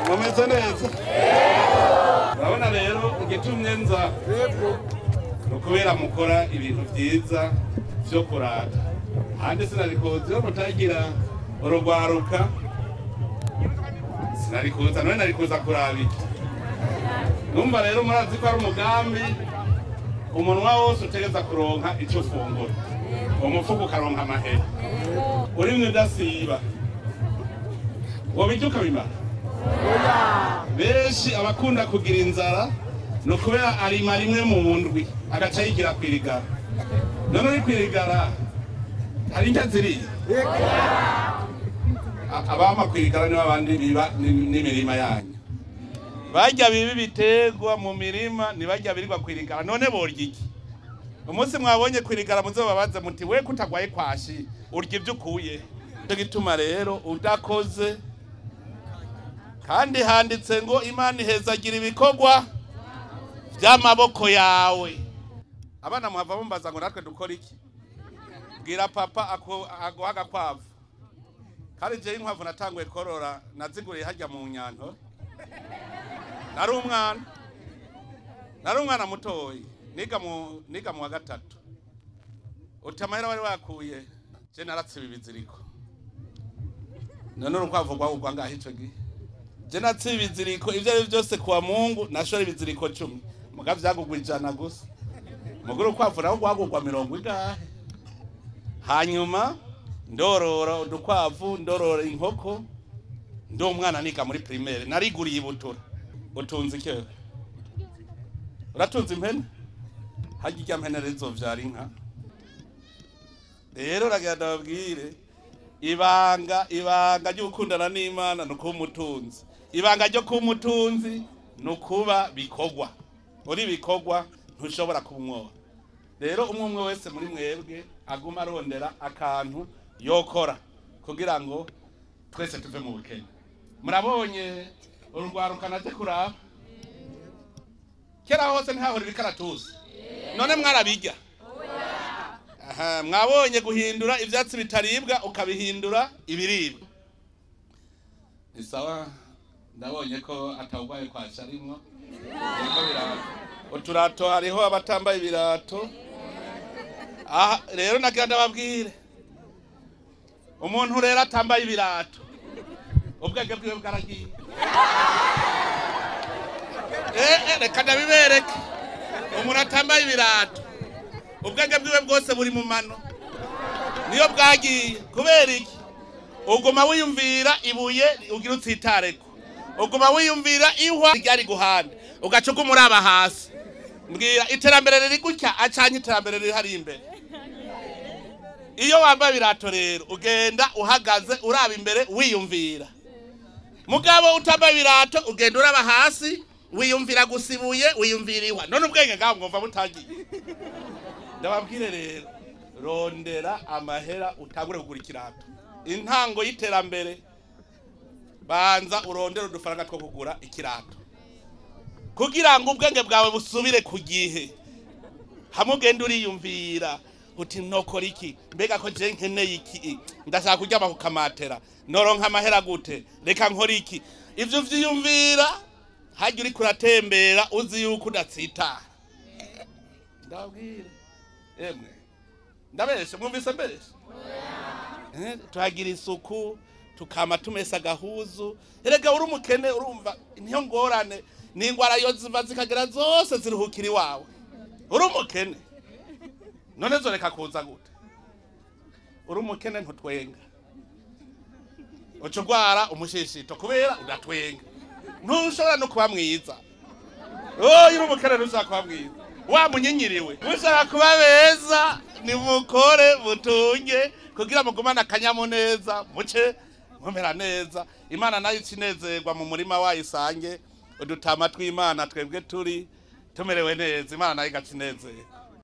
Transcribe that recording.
Mumeze neza urabona rero igitumye nza ukubera mukora ibintu byiza byo kurata handi sinarikoze yo mutagira urugwaruka sinarikoza none narikoza kurabiki numva rero murazi ko ari umugambi umunwa wose utegeza kuronka icyo fungura umufuko ukaronka amahera urimwe udasiba wobijuka bimara benshi abakunda kugira inzara no kubera arima rimwe mu ndwi agaca yigira kwirigara none uri kwirigara hari inka ziri abama kwirigara nibo abandi biba n'imirima yanyu bajya bibi bitegwa mu mirima nibajya birirwa kwirigara none borya iki umunsi mwabonye kwirigara muzo babaza muti we kutagwaye kwashi urya ibyo ukuye cyo gituma rero udakoze kandi handitse ngo Imana ihezagira ibikorwa by'amaboko yawe abana muhava mumbaza ngo natwe dukora iki bwira papa aguhaga kwavu kandi je inkwavu natanguye korora naziguriye hajya mu nyanto nari umwana mutoyi niga mu wa gatatu utamahera wari wakuye je naratsiba ibiziriko none urukwavu rwagurwa ngaho ico gihe je natsiba ibiziriko ivyo ari byose kuwa Mungu nashora ibiziriko 10 muga vyagurwa 100 gusa muguru urukwavu naho rwagurwa 40 hanyuma ndorora udukwavu ndorora inkoko ndo umwana niga muri primaire nariguriye ibutura utunze ikewe uratunze impene hajya impene rezo vyari inka rero ragenda babwire ibanga ryo gukundana n'Imana no kuba umutunzi ibanga ryo kuba umutunzi no kuba bikogwa uri bikogwa ntushobora kumwora rero umwe wese muri mwebwe aguma arondera akantu yokora kugira ngo twese tuve mu bukene murabonye urugwaruka naje kuraba kera hose ntahora ibikaratuzi none mwarabijya aha mwabonye guhindura ivyatsi bitaribwa ukabihindura ibiribwa ni sawa ndabonye ko atawugwaye kwasha rimwe niko birato uturato hariho abatambaye ibirato aha rero nagira ndababwire umuntu rero atambaye ibirato ubwenge bwiwe bwaragiye reka ndabibereke umuntu atambaye ibirato ubwenge bwiwe bwose buri mu mano niyo bwagiye kubera iki uguma wiyumvira ibuye ugira utsitareko uguma wiyumvira ihwa ryari guhanda ugacuka umuraba hasi mbwira iterambere riri gutya acanye iterambere riri hari imbere iyo wambaye ibirato rero ugenda uhagaze uraba imbere wiyumvira mugabo utambaye ibirato ugenda uraba hasi wiyumvira gusibuye wiyumvira ihwa none ubwenge ngaho mwumva butagiye ndababwire rero rondera amahera utangure kugura ikirato intango y'iterambere banza urondera udufaranga two kugura ikirato kugira ngo ubwenge bwawe busubire ku gihe hamwe ugenda uriyumvira uti nokora iki mbega ko je nkeneye iki ndashaka kuryama ku kamatera noronka amahera gute reka nkora iki ivyo vyiyumvira hajya uri kuratembera uzi yuko udatsita ndabwire emwe ndabeshe mwumvise mbeshe tuhagira isuku tukama tumesa gahuzu erega uri umukene urumva niyo ngorane n'ingwara yo ziva zikagera zose ziruhukira iwawe uri umukene none zoreka kuza gute uri umukene ntutwenga ucugwara umushishito kubera udatwenga ntushobora no kuba mwiza uri umukene ntushobora kuba mwiza wamunyinyiriwe mushaka kuba beza nimukore mutunge kugira mugumana akanyamuneza muce mumera neza Imana nayo icinezerwa mu murima wayisange udutama tw'Imana twebwe turi tumerewe neza Imana nayo igacinezera